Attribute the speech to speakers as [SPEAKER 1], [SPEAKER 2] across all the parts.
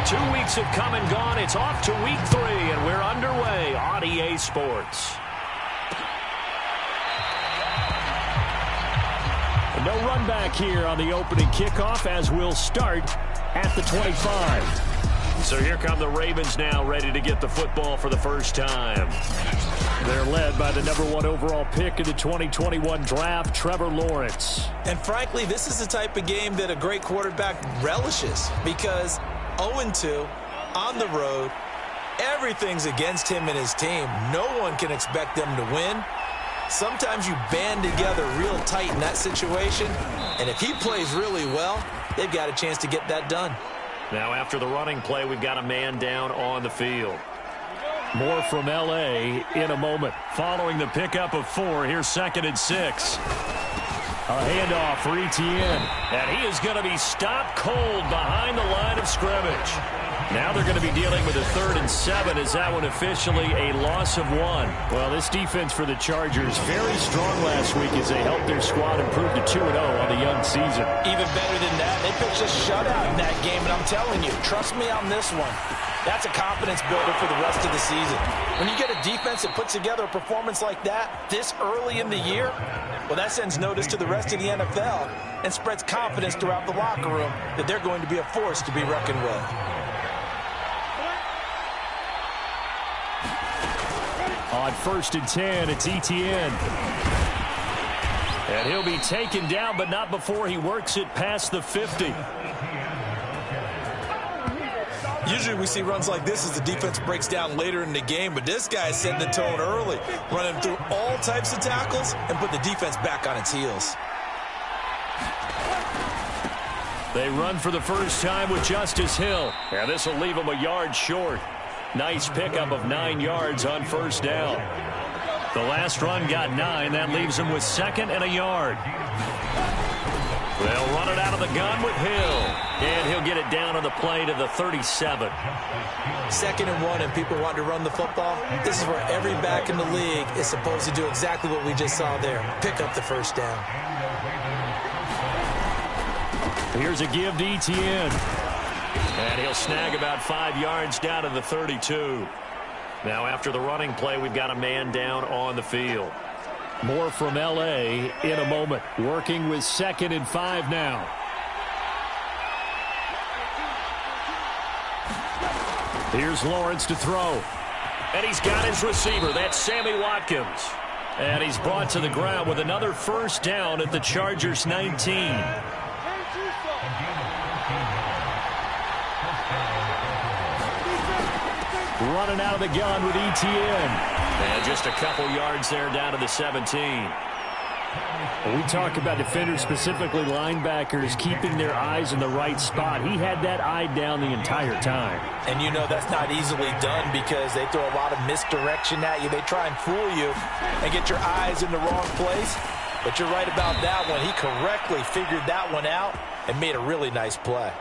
[SPEAKER 1] 2 weeks have come and gone. It's off to week 3, and we're underway on EA Sports. No run back here on the opening kickoff as we'll start at the 25. So here come the Ravens now, ready to get the football for the first time. They're led by the #1 overall pick in the 2021 draft, Trevor Lawrence.
[SPEAKER 2] And frankly, this is the type of game that a great quarterback relishes, because 0-2 on the road, everything's against him and his team. No one can expect them to win. Sometimes you band together real tight in that situation, and if he plays really well, they've got a chance to get that done.
[SPEAKER 1] Now after the running play, we've got a man down on the field. More from L.A. in a moment. Following the pickup of 4, here's 2nd and 6. A handoff for Etienne, and he is going to be stopped cold behind the line of scrimmage. Now they're going to be dealing with a 3rd and 7. Is that one officially a loss of 1? Well, this defense for the Chargers very strong last week as they helped their squad improve to 2-0 on the young season.
[SPEAKER 2] Even better than that, they pitched a shutout in that game, and I'm telling you, trust me on this one. That's a confidence builder for the rest of the season. When you get a defense that puts together a performance like that this early in the year, well, that sends notice to the rest of the NFL and spreads confidence throughout the locker room that they're going to be a force to be reckoned with.
[SPEAKER 1] On 1st and 10, it's Etienne. And he'll be taken down, but not before he works it past the 50.
[SPEAKER 2] Usually we see runs like this as the defense breaks down later in the game, but this guy set the tone early, running through all types of tackles and put the defense back on its heels.
[SPEAKER 1] They run for the first time with Justice Hill, and this will leave him a yard short. Nice pickup of 9 yards on 1st down. The last run got 9. That leaves him with 2nd and a yard. They'll run it out of the gun with Hill. And he'll get it down on the play to the 37.
[SPEAKER 2] 2nd and 1, and people want to run the football. This is where every back in the league is supposed to do exactly what we just saw there. Pick up the 1st down.
[SPEAKER 1] Here's a give to Etienne. And he'll snag about 5 yards down to the 32. Now after the running play, we've got a man down on the field. More from L.A. in a moment. Working with 2nd and 5 now. Here's Lawrence to throw. And he's got his receiver. That's Sammy Watkins. And he's brought to the ground with another 1st down at the Chargers 19. Running out of the gun with Etienne. And just a couple yards there down to the 17.
[SPEAKER 3] We talk about defenders, specifically linebackers, keeping their eyes in the right spot. He had that eye down the entire time.
[SPEAKER 2] And you know that's not easily done because they throw a lot of misdirection at you. They try and fool you and get your eyes in the wrong place. But you're right about that one. He correctly figured that one out and made a really nice play.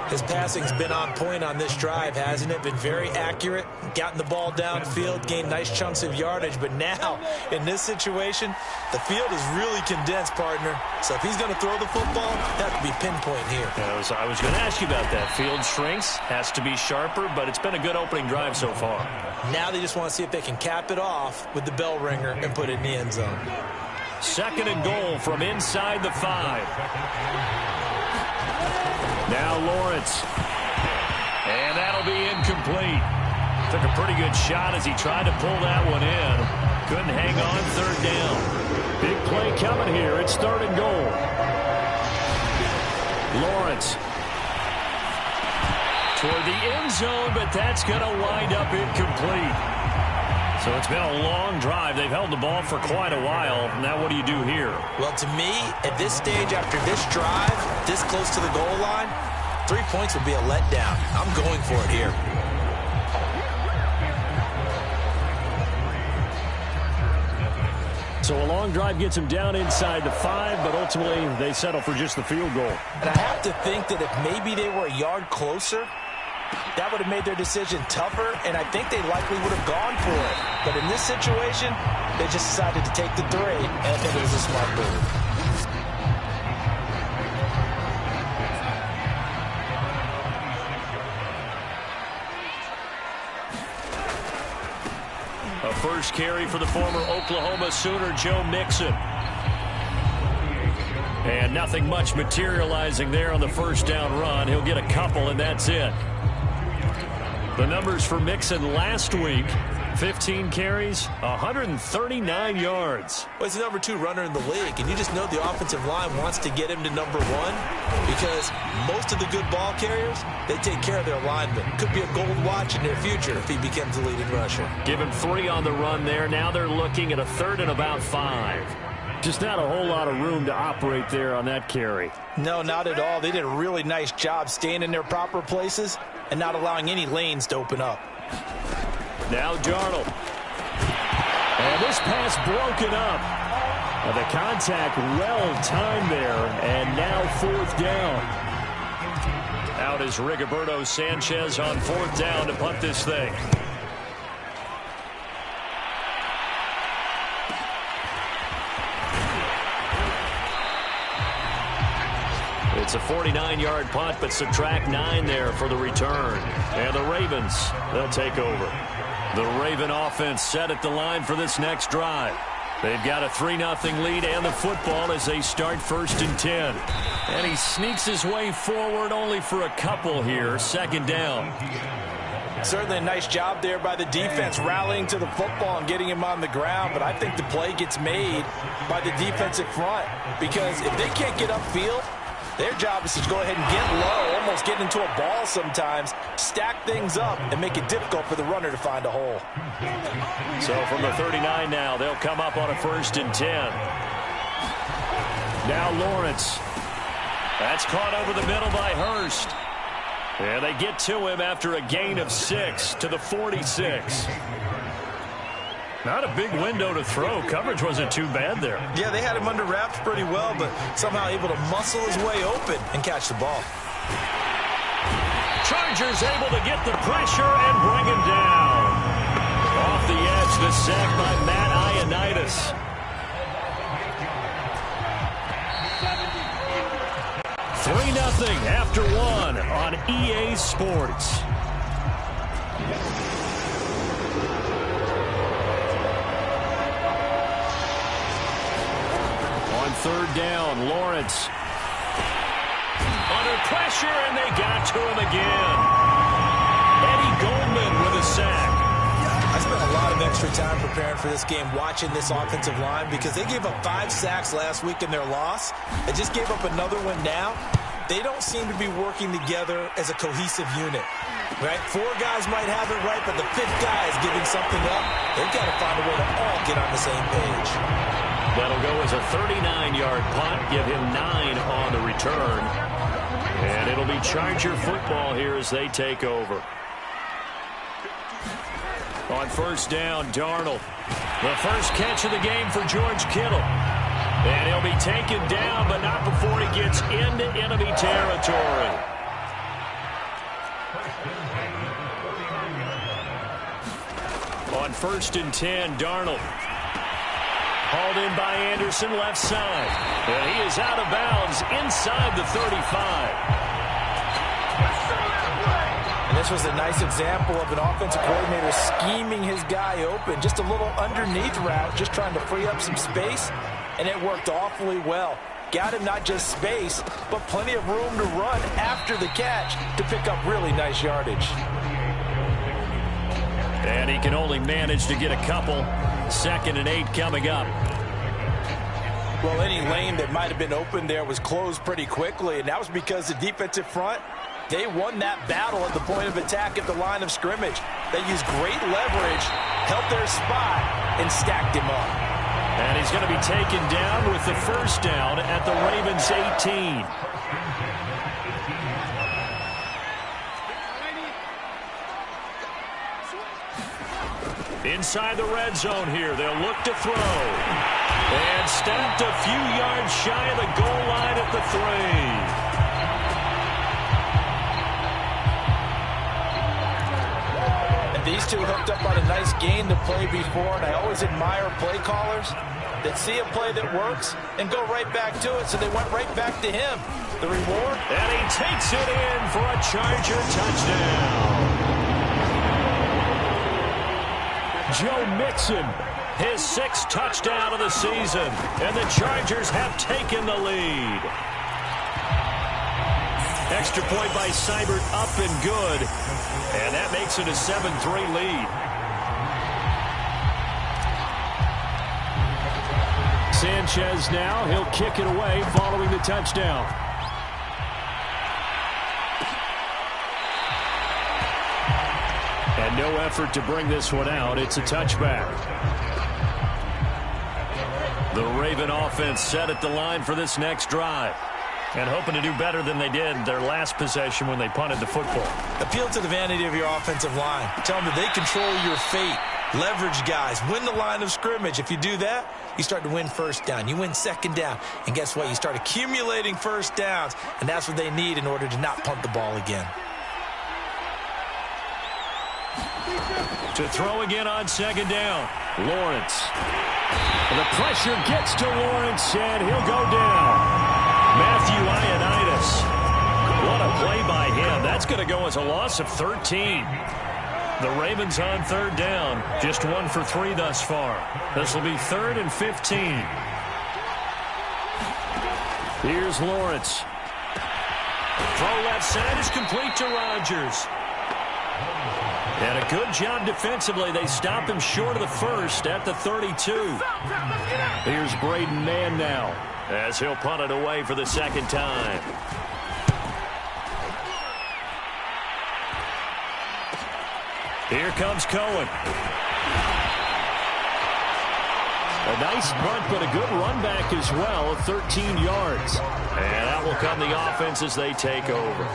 [SPEAKER 2] His passing's been on point on this drive, hasn't it? Been very accurate, gotten the ball downfield, gained nice chunks of yardage. But now, in this situation, the field is really condensed, partner. So if he's going to throw the football, that has to be pinpoint here.
[SPEAKER 1] I was going to ask you about that. Field shrinks, has to be sharper, but it's been a good opening drive so far.
[SPEAKER 2] Now they just want to see if they can cap it off with the bell ringer and put it in the end zone.
[SPEAKER 1] 2nd and goal from inside the 5. Now Lawrence. And that'll be incomplete. Took a pretty good shot as he tried to pull that one in. Couldn't hang on 3rd down. Big play coming here. It's 3rd and goal. Lawrence. Toward the end zone, but that's going to wind up incomplete. So it's been a long drive. They've held the ball for quite a while. Now what do you do here?
[SPEAKER 2] Well, to me, at this stage after this drive, this close to the goal line, 3 points would be a letdown. I'm going for it here.
[SPEAKER 3] So a long drive gets him down inside the 5, but ultimately they settle for just the field goal.
[SPEAKER 2] And I have to think that if maybe they were a yard closer, that would have made their decision tougher, and I think they likely would have gone for it. But in this situation, they just decided to take the 3, and I think it was a smart move.
[SPEAKER 1] first carry for the former Oklahoma Sooner, Joe Mixon. And nothing much materializing there on the first down run. He'll get a couple, and that's it. The numbers for Mixon last week: 15 carries, 139 yards.
[SPEAKER 2] Well, he's the number 2 runner in the league, and you just know the offensive line wants to get him to number 1 because most of the good ball carriers, they take care of their linemen. Could be a gold watch in their future if he becomes the leading rusher.
[SPEAKER 1] Give him 3 on the run there. Now they're looking at a 3rd and about 5.
[SPEAKER 3] Just not a whole lot of room to operate there on that carry.
[SPEAKER 2] No, not at all. They did a really nice job staying in their proper places and not allowing any lanes to open up.
[SPEAKER 1] Now Darnold.
[SPEAKER 3] And this pass broken up. The contact well timed there, and now 4th down.
[SPEAKER 1] Out is Rigoberto Sanchez on 4th down to punt this thing. It's a 49-yard punt, but subtract 9 there for the return. And the Ravens, they'll take over. The Raven offense set at the line for this next drive. They've got a 3-0 lead and the football as they start 1st and 10. And he sneaks his way forward only for a couple here. 2nd down.
[SPEAKER 2] Certainly a nice job there by the defense rallying to the football and getting him on the ground. But I think the play gets made by the defensive front because if they can't get upfield, their job is to go ahead and get low, almost get into a ball sometimes, stack things up, and make it difficult for the runner to find a hole.
[SPEAKER 1] So from the 39 now, they'll come up on a 1st and 10. Now Lawrence. That's caught over the middle by Hurst. And they get to him after a gain of 6 to the 46. Not a big window to throw. Coverage wasn't too bad there.
[SPEAKER 2] Yeah, they had him under wraps pretty well, but somehow able to muscle his way open and catch the ball.
[SPEAKER 1] Chargers able to get the pressure and bring him down. Off the edge, the sack by Matt Ioannidis. Three 3-0 after 1 on EA Sports. On 3rd down, Lawrence. Under pressure, and they got to him again. Eddie Goldman with a sack.
[SPEAKER 2] I spent a lot of extra time preparing for this game, watching this offensive line, because they gave up 5 sacks last week in their loss. They just gave up another one now. They don't seem to be working together as a cohesive unit. Right? 4 guys might have it right, but the 5th guy is giving something up. They've got to find a way to all get on the same page.
[SPEAKER 1] That'll go as a 39-yard punt, give him 9 on the return. And it'll be Charger football here as they take over. On 1st down, Darnold. The first catch of the game for George Kittle. And he'll be taken down, but not before he gets into enemy territory. On 1st and 10, Darnold. Hauled in by Anderson, left side. And he is out of bounds inside the 35.
[SPEAKER 2] And this was a nice example of an offensive coordinator scheming his guy open. Just a little underneath route, just trying to free up some space. And it worked awfully well. Got him not just space, but plenty of room to run after the catch to pick up really nice yardage.
[SPEAKER 1] And he can only manage to get a couple. 2nd and 8 coming up.
[SPEAKER 2] Well, any lane that might have been open there was closed pretty quickly, and that was because the defensive front, they won that battle at the point of attack at the line of scrimmage. They used great leverage, held their spot, and stacked him up.
[SPEAKER 1] And he's going to be taken down with the 1st down at the Ravens 18. Inside the red zone here, they'll look to throw. And stopped a few yards shy of the goal line at the
[SPEAKER 2] 3. And these two hooked up on a nice gain to play before, and I always admire play callers that see a play that works and go right back to it, so they went right back to him. The reward?
[SPEAKER 1] And he takes it in for a Charger touchdown.
[SPEAKER 3] Joe Mixon.
[SPEAKER 1] His 6th touchdown of the season, and the Chargers have taken the lead. Extra point by Seibert, up and good, and that makes it a 7-3 lead.
[SPEAKER 3] Sanchez now, he'll kick it away following the touchdown. And no effort to bring this one out. It's a touchback.
[SPEAKER 1] The Raven offense set at the line for this next drive, and hoping to do better than they did their last possession when they punted the football.
[SPEAKER 2] Appeal to the vanity of your offensive line. Tell them that they control your fate. Leverage guys. Win the line of scrimmage. If you do that, you start to win first down. You win second down. And guess what? You start accumulating first downs, and that's what they need in order to not punt the ball again.
[SPEAKER 1] To throw again on second down, Lawrence.
[SPEAKER 3] And the pressure gets to Lawrence, and he'll go down.
[SPEAKER 1] Matthew Ioannidis. What a play by him. That's going to go as a loss of 13. The Ravens on third down. Just 1 for 3 thus far. This will be 3rd and 15.
[SPEAKER 3] Here's Lawrence.
[SPEAKER 1] Throw left side is complete to Rodgers. And a good job defensively. They stop him short of the first at the 32.
[SPEAKER 3] Here's Braden Mann now,
[SPEAKER 1] as he'll punt it away for the second time. Here comes Cohen.
[SPEAKER 3] A nice bunt, but a good run back as well, 13 yards.
[SPEAKER 1] And that will come the offense as they take over.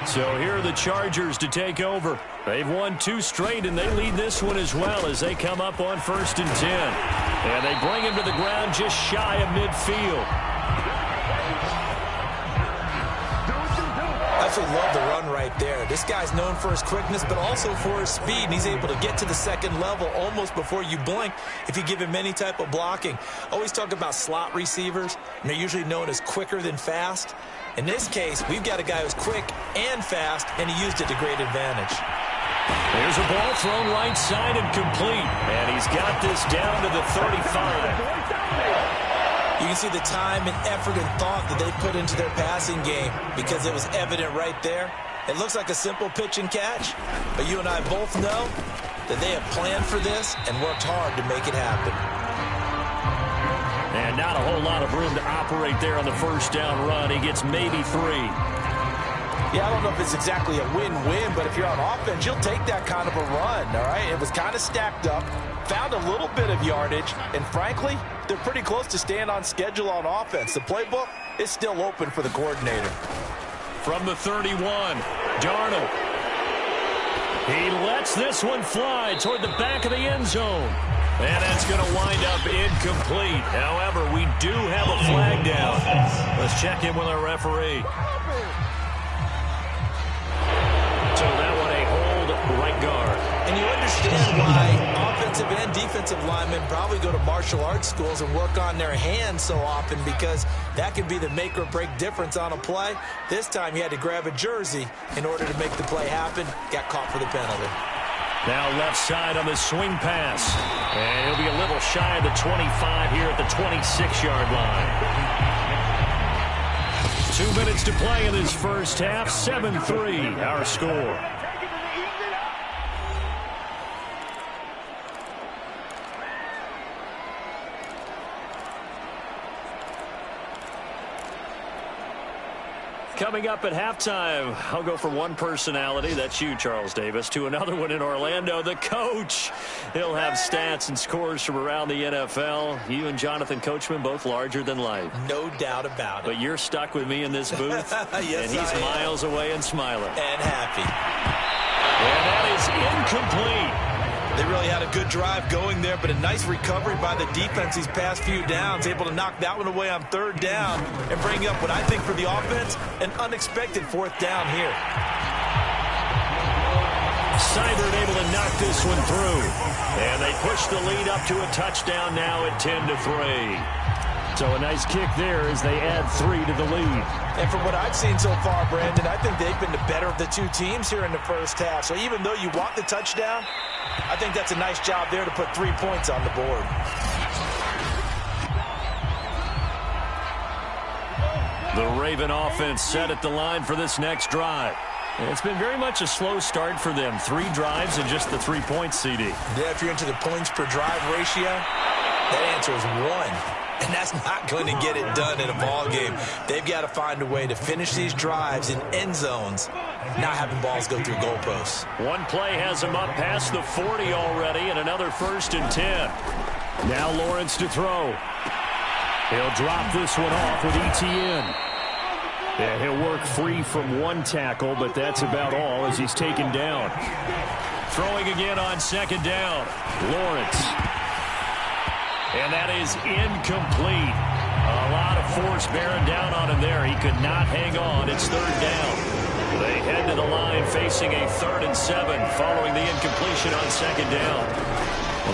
[SPEAKER 1] So here are the Chargers to take over. They've won 2 straight, and they lead this one as well as they come up on 1st and 10. And they bring him to the ground just shy of midfield.
[SPEAKER 2] I absolutely love the run right there. This guy's known for his quickness, but also for his speed, and he's able to get to the second level almost before you blink if you give him any type of blocking. Always talk about slot receivers, and they're usually known as quicker than fast. In this case, we've got a guy who's quick and fast, and he used it to great advantage.
[SPEAKER 1] There's a ball thrown right side and complete, and he's got this down to the 35.
[SPEAKER 2] You can see the time and effort and thought that they put into their passing game because it was evident right there. It looks like a simple pitch and catch, but you and I both know that they have planned for this and worked hard to make it happen.
[SPEAKER 1] And not a whole lot of room to operate there on the first down run. He gets maybe 3.
[SPEAKER 2] Yeah, I don't know if it's exactly a win-win, but if you're on offense, you'll take that kind of a run, all right? It was kind of stacked up, found a little bit of yardage, and frankly, they're pretty close to staying on schedule on offense. The playbook is still open for the coordinator.
[SPEAKER 1] From the 31, Darnold. He lets this one fly toward the back of the end zone. And that's going to wind up incomplete. However, we do have a flag down. Let's check in with our referee. So that one a hold right guard.
[SPEAKER 2] And you understand why offensive and defensive linemen probably go to martial arts schools and work on their hands so often, because that can be the make or break difference on a play. This time he had to grab a jersey in order to make the play happen. Got caught for the penalty.
[SPEAKER 1] Now left side on the swing pass. And he'll be a little shy of the 25 here at the 26-yard line. 2 minutes to play in this first half. 7-3 our score. Coming up at halftime, I'll go from one personality, that's you, Charles Davis, to another one in Orlando, the coach. He'll have stats and scores from around the NFL. You and Jonathan Coachman, both larger than life.
[SPEAKER 2] No doubt about it.
[SPEAKER 1] But you're stuck with me in this booth,
[SPEAKER 2] yes,
[SPEAKER 1] and he's miles away and smiling.
[SPEAKER 2] And happy.
[SPEAKER 1] And that is incomplete.
[SPEAKER 2] They really had a good drive going there, but a nice recovery by the defense these past few downs, able to knock that one away on third down and bring up what I think for the offense, an unexpected fourth down here.
[SPEAKER 1] Seibert able to knock this one through. And they push the lead up to a touchdown now at 10-3.
[SPEAKER 3] So a nice kick there as they add 3 to the lead.
[SPEAKER 2] And from what I've seen so far, Brandon, I think they've been the better of the two teams here in the first half. So even though you want the touchdown, I think that's a nice job there to put 3 points on the board.
[SPEAKER 1] The Raven offense set at the line for this next drive.
[SPEAKER 3] It's been very much a slow start for them. 3 drives and just the 3 points, CD.
[SPEAKER 2] Yeah, if you're into the points per drive ratio, that answer is 1. And that's not going to get it done in a ball game. They've got to find a way to finish these drives in end zones, not having balls go through goalposts.
[SPEAKER 1] One play has him up past the 40 already, and another 1st and 10.
[SPEAKER 3] Now Lawrence to throw. He'll drop this one off with Etienne. And he'll work free from 1 tackle, but that's about all as he's taken down.
[SPEAKER 1] Throwing again on 2nd down. Lawrence. And that is incomplete. A lot of force bearing down on him there. He could not hang on. It's 3rd down. They head to the line facing a 3rd and 7 following the incompletion on 2nd down.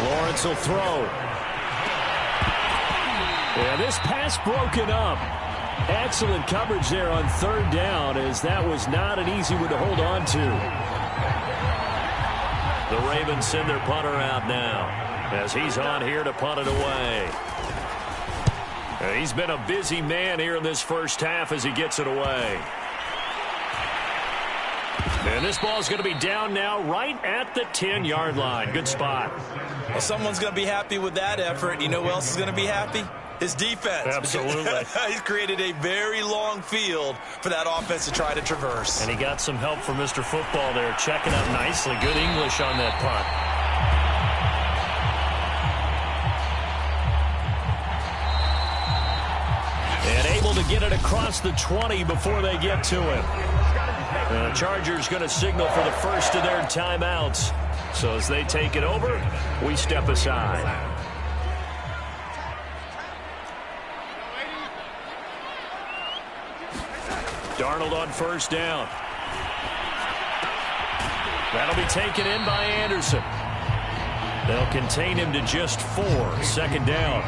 [SPEAKER 3] Lawrence will throw. Yeah, this pass broken up. Excellent coverage there on 3rd down, as that was not an easy one to hold on to.
[SPEAKER 1] The Ravens send their punter out now as he's on here to punt it away. He's been a busy man here in this first half as he gets it away. And this ball's going to be down now right at the 10-yard line. Good spot.
[SPEAKER 2] Well, someone's going to be happy with that effort. You know who else is going to be happy? His defense.
[SPEAKER 1] Absolutely.
[SPEAKER 2] He's created a very long field for that offense to try to traverse.
[SPEAKER 1] And he got some help from Mr. Football there, checking up nicely. Good English on that punt. And able to get it across the 20 before they get to him. And the Chargers going to signal for the first of their timeouts. So as they take it over, we step aside. Darnold on 1st down. That'll be taken in by Anderson. They'll contain him to just 4. 2nd down.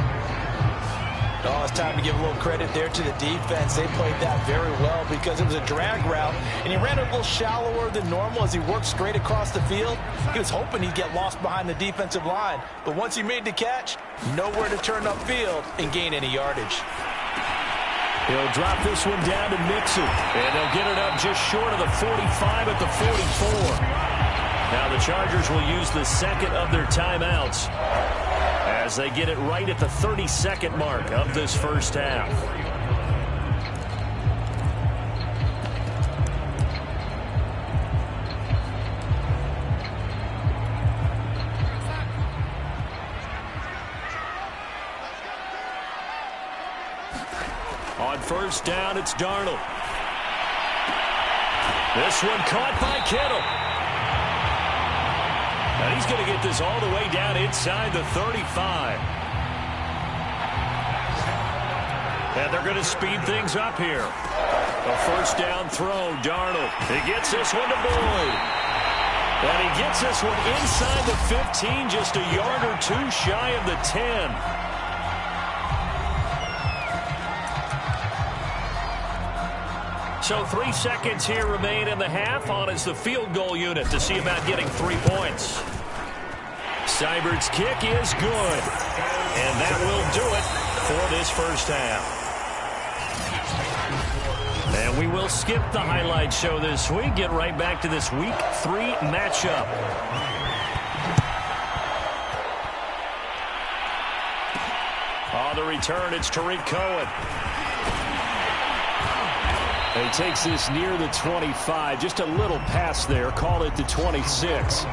[SPEAKER 2] Oh, it's time to give a little credit there to the defense. They played that very well because it was a drag route, and he ran a little shallower than normal as he worked straight across the field. He was hoping he'd get lost behind the defensive line, but once he made the catch, nowhere to turn upfield and gain any yardage.
[SPEAKER 3] He'll drop this one down to Mixon.
[SPEAKER 1] And they'll get it up just short of the 45 at the 44. Now the Chargers will use the 2nd of their timeouts as they get it right at the 32nd mark of this first half. On 1st down, it's Darnold. This one caught by Kittle. And he's going to get this all the way down inside the 35. And they're going to speed things up here. A 1st down throw, Darnold. He gets this one to Boyd. And he gets this one inside the 15, just a yard or 2 shy of the 10. So 3 seconds here remain in the half on as the field goal unit to see about getting 3 points. Seibert's kick is good. And that will do it for this first half. And we will skip the highlight show this week. Get right back to this Week 3 matchup. On the return, it's Tariq Cohen.
[SPEAKER 3] He takes this near the 25. Just a little pass there. Call it the 26.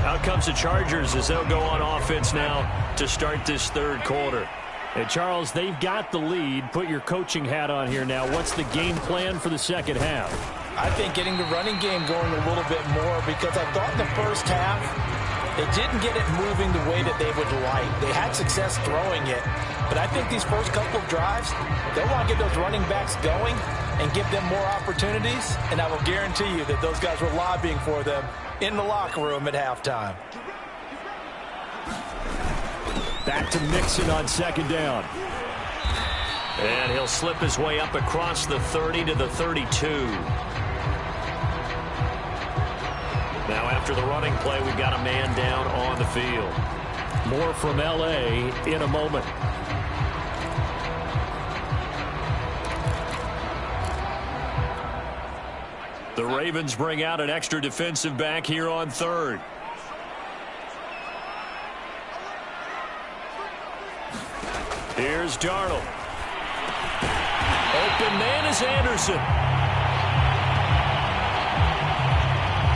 [SPEAKER 1] Out comes the Chargers as they'll go on offense now to start this 3rd quarter.
[SPEAKER 3] Hey, Charles, they've got the lead. Put your coaching hat on here now. What's the game plan for the 2nd half?
[SPEAKER 2] I think getting the running game going a little bit more because I thought in the first half they didn't get it moving the way that they would like. They had success throwing it. But I think these first couple of drives, they'll want to get those running backs going and give them more opportunities. And I will guarantee you that those guys were lobbying for them in the locker room at halftime.
[SPEAKER 3] Back to Mixon on second down.
[SPEAKER 1] And he'll slip his way up across the 30 to the 32. Now after the running play, we've got a man down on the field.
[SPEAKER 3] More from L.A. in a moment.
[SPEAKER 1] The Ravens bring out an extra defensive back here on third. Here's Darnold. Open man is Anderson.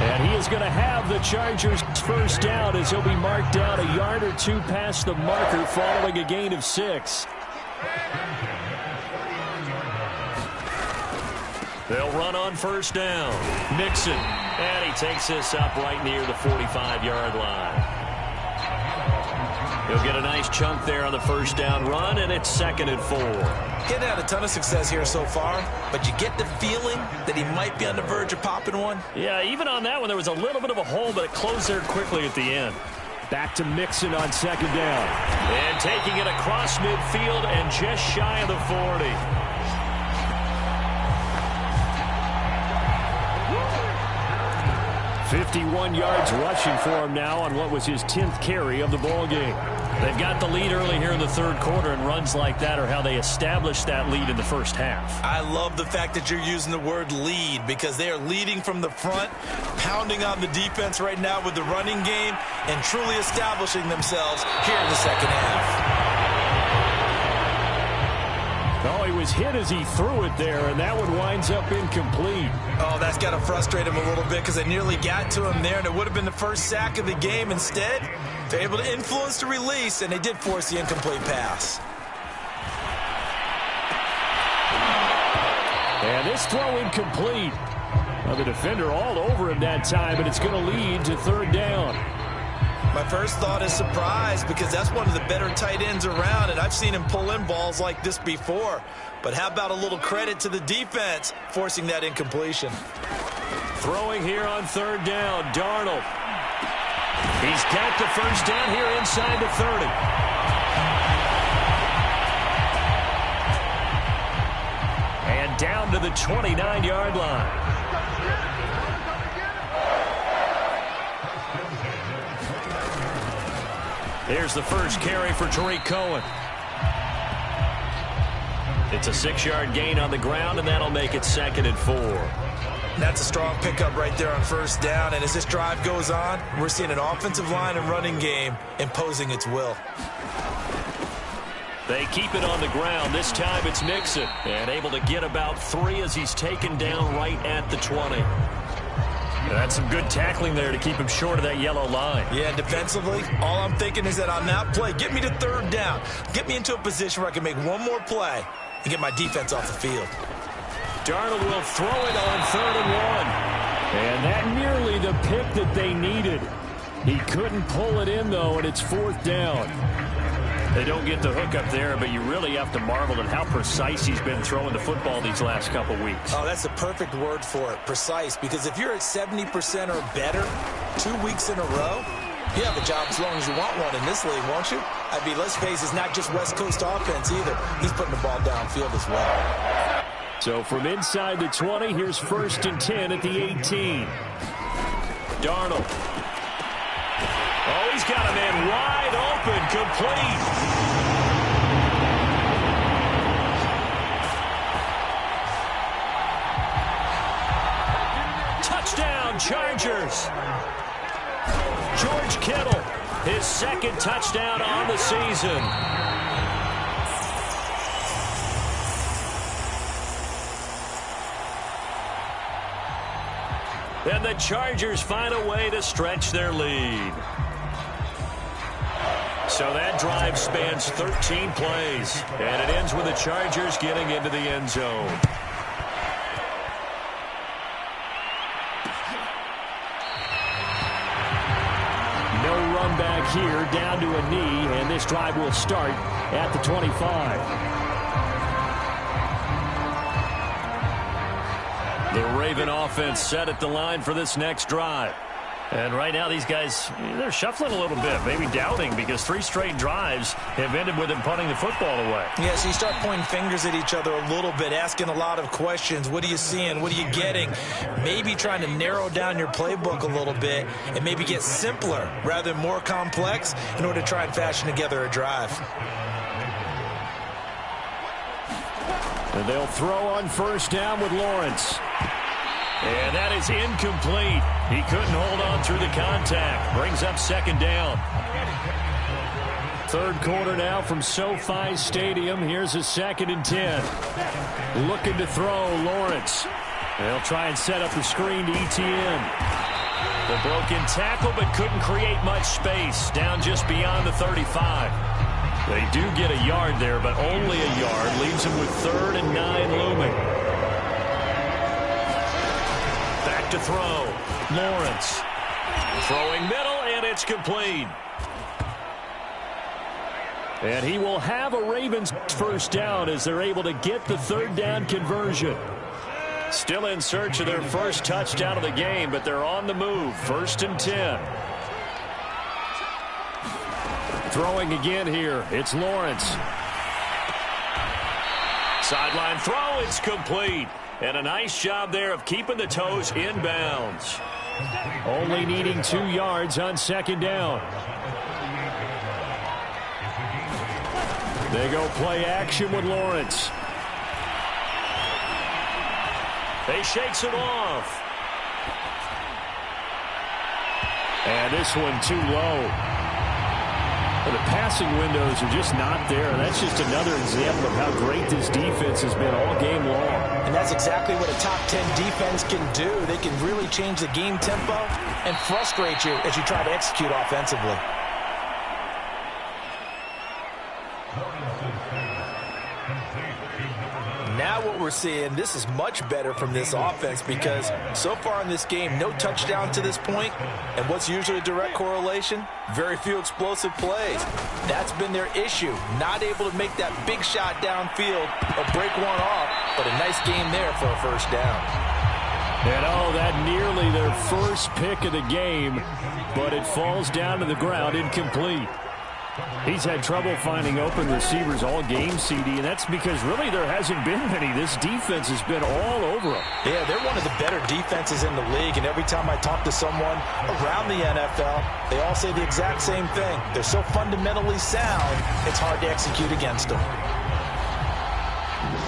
[SPEAKER 3] And he is going to have the Chargers first down as he'll be marked down a yard or two past the marker following a gain of 6.
[SPEAKER 1] They'll run on first down. Mixon. And he takes this up right near the 45-yard line. He'll get a nice chunk there on the first down run, and it's 2nd and 4.
[SPEAKER 2] Getting had a ton of success here so far, but you get the feeling that he might be on the verge of popping one.
[SPEAKER 1] Yeah, even on that one, there was a little bit of a hole, but it closed there quickly at the end.
[SPEAKER 3] Back to Mixon on second down.
[SPEAKER 1] And taking it across midfield and just shy of the 40.
[SPEAKER 3] 51 yards rushing for him now on what was his 10th carry of the ball game.
[SPEAKER 1] They've got the lead early here in the third quarter, and runs like that are how they established that lead in the first half.
[SPEAKER 2] I love the fact that you're using the word lead because they are leading from the front, pounding on the defense right now with the running game, and truly establishing themselves here in the second half.
[SPEAKER 3] Oh, he was hit as he threw it there, and that one winds up incomplete.
[SPEAKER 2] Oh, that's got to frustrate him a little bit because they nearly got to him there, and it would have been the first sack of the game. Instead, they're able to influence the release, and they did force the incomplete pass.
[SPEAKER 3] And this throw incomplete. Well, the defender all over him that time, but it's going to lead to third down.
[SPEAKER 2] My first thought is surprise because that's one of the better tight ends around, and I've seen him pull in balls like this before. But how about a little credit to the defense forcing that incompletion?
[SPEAKER 1] Throwing here on third down, Darnold. He's got the first down here inside the 30. And down to the 29-yard line. Here's the first carry for Tariq Cohen. It's a 6-yard gain on the ground, and that'll make it 2nd and 4.
[SPEAKER 2] That's a strong pickup right there on first down, and as this drive goes on, we're seeing an offensive line and running game imposing its will.
[SPEAKER 1] They keep it on the ground. This time it's Mixon, and able to get about 3 as he's taken down right at the 20. That's some good tackling there to keep him short of that yellow line.
[SPEAKER 2] Yeah, defensively, all I'm thinking is that on that play, get me to third down. Get me into a position where I can make one more play and get my defense off the field.
[SPEAKER 1] Darnold will throw it on 3rd and 1.
[SPEAKER 3] And that nearly the pick that they needed. He couldn't pull it in, though, and it's 4th down.
[SPEAKER 1] They don't get the hook up there, but you really have to marvel at how precise he's been throwing the football these last couple weeks.
[SPEAKER 2] Oh, that's the perfect word for it, precise, because if you're at 70% or better 2 weeks in a row, you have a job as long as you want one in this league, won't you? I mean, let's face it, it's not just West Coast offense either. He's putting the ball downfield as well.
[SPEAKER 3] So from inside the 20, here's 1st and 10 at the 18.
[SPEAKER 1] Darnold. Oh, he's got a man wide open, complete. Touchdown, Chargers. George Kittle, his 2nd touchdown on the season. And the Chargers find a way to stretch their lead. So that drive spans 13 plays, and it ends with the Chargers getting into the end zone.
[SPEAKER 3] No run back here, down to a knee, and this drive will start at the 25.
[SPEAKER 1] The Raven offense set at the line for this next drive. And right now these guys, they're shuffling a little bit, maybe doubting, because 3 straight drives have ended with them punting the football away.
[SPEAKER 2] Yeah, so you start pointing fingers at each other a little bit, asking a lot of questions. What are you seeing? What are you getting? Maybe trying to narrow down your playbook a little bit and maybe get simpler rather than more complex in order to try and fashion together a drive.
[SPEAKER 3] And they'll throw on first down with Lawrence.
[SPEAKER 1] And that is incomplete. He couldn't hold on through the contact. Brings up second down.
[SPEAKER 3] Third quarter now from SoFi Stadium. Here's a 2nd and 10. Looking to throw, Lawrence. They'll try and set up the screen to Etienne.
[SPEAKER 1] The broken tackle, but couldn't create much space. Down just beyond the 35. They do get a yard there, but only a yard. Leaves them with 3rd and 9 looming. Back to throw. Lawrence. Throwing middle, and it's complete.
[SPEAKER 3] And he will have a Ravens first down as they're able to get the 3rd down conversion.
[SPEAKER 1] Still in search of their first touchdown of the game, but they're on the move. 1st and 10.
[SPEAKER 3] Throwing again here. It's Lawrence.
[SPEAKER 1] Sideline throw. It's complete. And a nice job there of keeping the toes inbounds.
[SPEAKER 3] Only needing 2 yards on 2nd down. They go play action with Lawrence.
[SPEAKER 1] He shakes it off.
[SPEAKER 3] And this one too low. The passing windows are just not there. That's just another example of how great this defense has been all game long.
[SPEAKER 2] And that's exactly what a top 10 defense can do. They can really change the game tempo and frustrate you as you try to execute offensively. Now what we're seeing, this is much better from this offense because so far in this game, no touchdown to this point. And what's usually a direct correlation? Very few explosive plays. That's been their issue. Not able to make that big shot downfield or break one off, but a nice game there for a first down.
[SPEAKER 3] And oh, that nearly their first pick of the game, but it falls down to the ground incomplete. He's had trouble finding open receivers all game, CD, and that's because really there hasn't been many. This defense has been all over them.
[SPEAKER 2] Yeah, they're one of the better defenses in the league, and every time I talk to someone around the NFL, they all say the exact same thing. They're so fundamentally sound, it's hard to execute against them.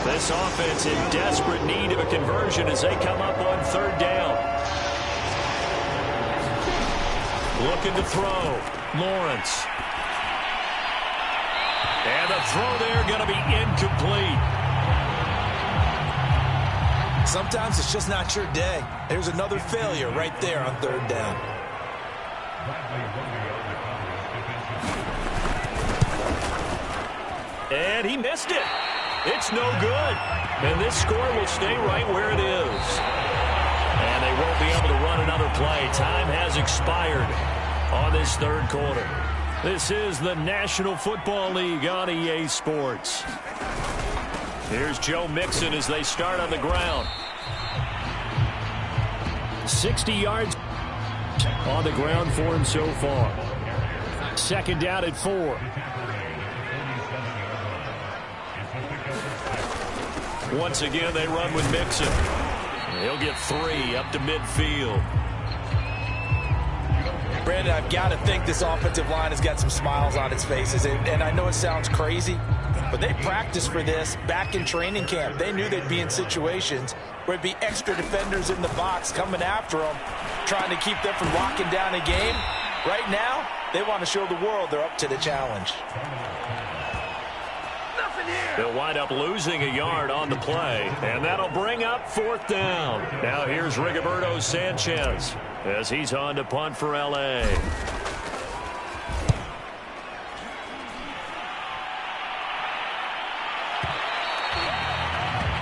[SPEAKER 1] This offense in desperate need of a conversion as they come up on 3rd down. Looking to throw. Lawrence. And the throw there going to be incomplete.
[SPEAKER 2] Sometimes it's just not your day. There's another failure right there on 3rd down.
[SPEAKER 1] And he missed it. It's no good. And this score will stay right where it is. And they won't be able to run another play. Time has expired on this 3rd quarter.
[SPEAKER 3] This is the National Football League on EA Sports.
[SPEAKER 1] Here's Joe Mixon as they start on the ground.
[SPEAKER 3] 60 yards on the ground for him so far. 2nd down at 4.
[SPEAKER 1] Once again, they run with Mixon. He'll get 3 up to midfield.
[SPEAKER 2] Brandon, I've got to think this offensive line has got some smiles on its faces. And I know it sounds crazy, but they practiced for this back in training camp. They knew they'd be in situations where it'd be extra defenders in the box coming after them, trying to keep them from locking down a game. Right now, they want to show the world they're up to the challenge.
[SPEAKER 1] They'll wind up losing a yard on the play, and that'll bring up 4th down. Now here's Rigoberto Sanchez as he's on to punt for L.A.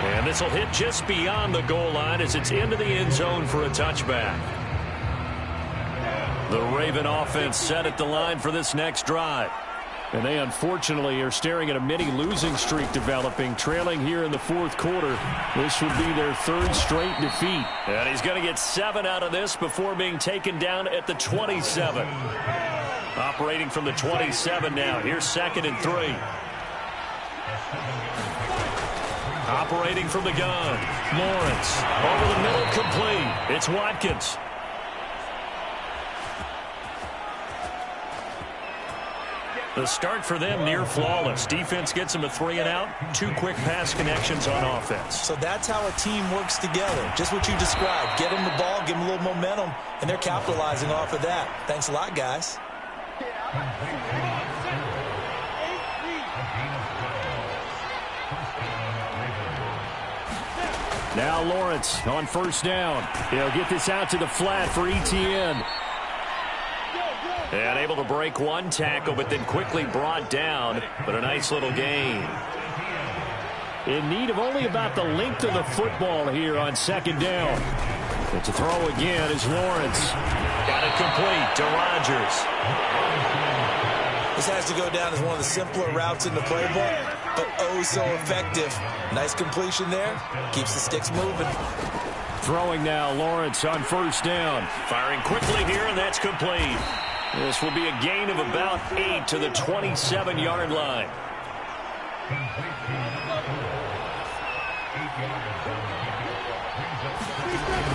[SPEAKER 1] And this will hit just beyond the goal line as it's into the end zone for a touchback. The Raven offense set at the line for this next drive.
[SPEAKER 3] And they unfortunately are staring at a mini losing streak developing, trailing here in the fourth quarter. This would be their third straight defeat.
[SPEAKER 1] And he's going to get 7 out of this before being taken down at the 27. Operating from the 27 now. Here's 2nd and 3. Operating from the gun. Lawrence over the middle, complete. It's Watkins. The start for them near flawless. Defense gets them a 3 and out. 2 quick pass connections on offense.
[SPEAKER 2] So that's how a team works together. Just what you described. Get them the ball, give them a little momentum, and they're capitalizing off of that. Thanks a lot, guys.
[SPEAKER 3] Now Lawrence on first down. He'll get this out to the flat for Etienne.
[SPEAKER 1] And able to break 1 tackle, but then quickly brought down. But a nice little gain.
[SPEAKER 3] In need of only about the length of the football here on 2nd down. But to throw again is Lawrence.
[SPEAKER 1] Got it complete to Rodgers.
[SPEAKER 2] This has to go down as one of the simpler routes in the playbook, but oh so effective. Nice completion there. Keeps the sticks moving.
[SPEAKER 3] Throwing now, Lawrence on first down.
[SPEAKER 1] Firing quickly here, and that's complete. This will be a gain of about 8 to the 27-yard line.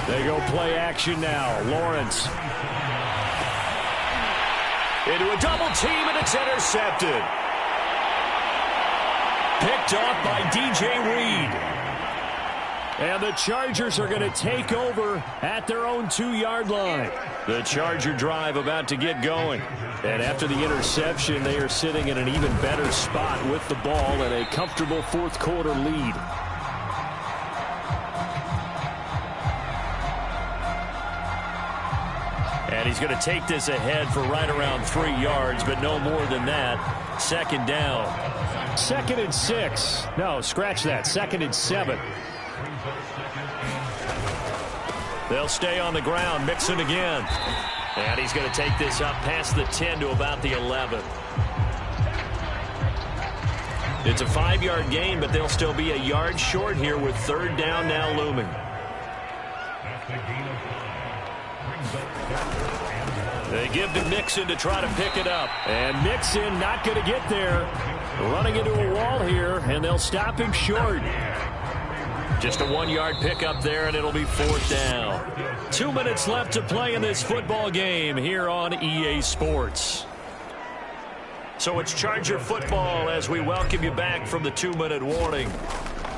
[SPEAKER 3] They go play action now. Lawrence.
[SPEAKER 1] Into a double team, and it's intercepted. Picked off by DJ Reed.
[SPEAKER 3] And the Chargers are going to take over at their own 2-yard line.
[SPEAKER 1] The Charger drive about to get going.
[SPEAKER 3] And after the interception, they are sitting in an even better spot with the ball and a comfortable fourth quarter lead.
[SPEAKER 1] And he's going to take this ahead for right around 3 yards, but no more than that. 2nd down.
[SPEAKER 3] 2nd and 6. No, scratch that. 2nd and 7.
[SPEAKER 1] They'll stay on the ground. Mixon again. And he's going to take this up past the 10 to about the 11. It's a 5-yard gain, but they'll still be a yard short here with 3rd down now looming. They give to Mixon to try to pick it up.
[SPEAKER 3] And Mixon not going to get there. Running into a wall here, and they'll stop him short.
[SPEAKER 1] Just a 1-yard pickup there, and it'll be 4th down. 2 minutes left to play in this football game here on EA Sports. So it's Charger football as we welcome you back from the 2-minute warning.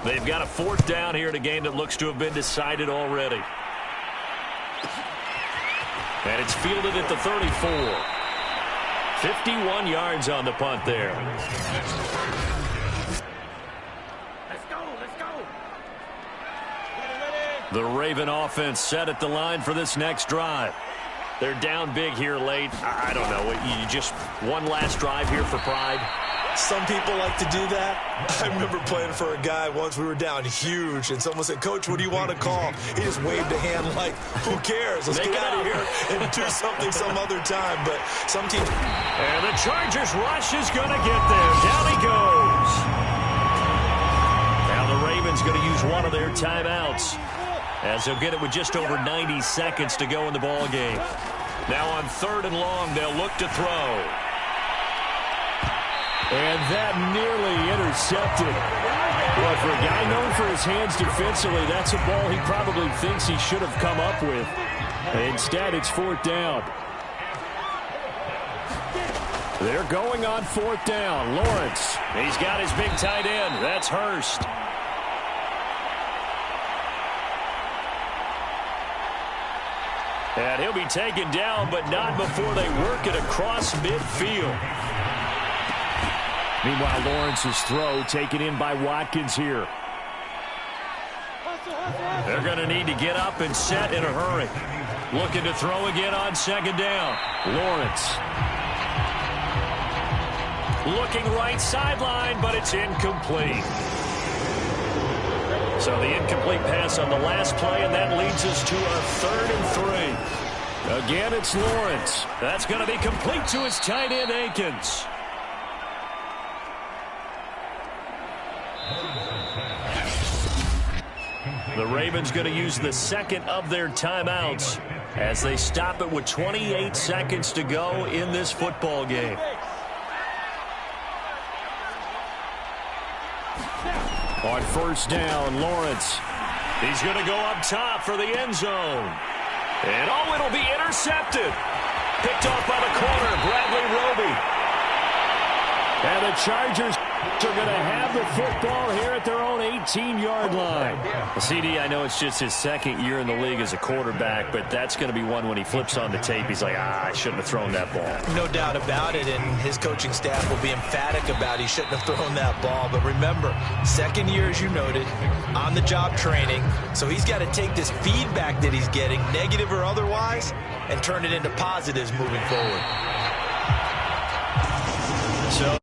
[SPEAKER 1] They've got a 4th down here in a game that looks to have been decided already. And it's fielded at the 34. 51 yards on the punt there. The Raven offense set at the line for this next drive. They're down big here late. I don't know. You just one last drive here for pride.
[SPEAKER 2] Some people like to do that. I remember playing for a guy once. We were down huge, and someone said, "Coach, what do you want to call?" He just waved a hand like, "Who cares? Let's get out of here and do something some other time." But some teams.
[SPEAKER 1] And the Chargers rush is going to get there. Down he goes. Now the Ravens going to use one of their timeouts, as they'll get it with just over 90 seconds to go in the ball game. Now on 3rd and long, they'll look to throw.
[SPEAKER 3] And that nearly intercepted. Well, for a guy known for his hands defensively, that's a ball he probably thinks he should have come up with. Instead, it's 4th down. They're going on 4th down. Lawrence.
[SPEAKER 1] He's got his big tight end. That's Hurst. And he'll be taken down, but not before they work it across midfield.
[SPEAKER 3] Meanwhile, Lawrence's throw taken in by Watkins here.
[SPEAKER 1] They're going to need to get up and set in a hurry. Looking to throw again on 2nd down.
[SPEAKER 3] Lawrence.
[SPEAKER 1] Looking right sideline, but it's incomplete. So the incomplete pass on the last play, and that leads us to a 3rd and 3.
[SPEAKER 3] Again, it's Lawrence.
[SPEAKER 1] That's going to be complete to his tight end, Akins. The Ravens going to use the second of their timeouts as they stop it with 28 seconds to go in this football game.
[SPEAKER 3] On first down, Lawrence.
[SPEAKER 1] He's going to go up top for the end zone. And it'll be intercepted. Picked off by the corner, Bradley Roby.
[SPEAKER 3] And the Chargers are going to have the football here at their own 18-yard line.
[SPEAKER 1] Well, CD, I know it's just his second year in the league as a quarterback, but that's going to be one when he flips on the tape. He's like, I shouldn't have thrown that ball.
[SPEAKER 2] No doubt about it, and his coaching staff will be emphatic about he shouldn't have thrown that ball. But remember, second year, as you noted, on-the-job training, so he's got to take this feedback that he's getting, negative or otherwise, and turn it into positives moving forward.
[SPEAKER 1] So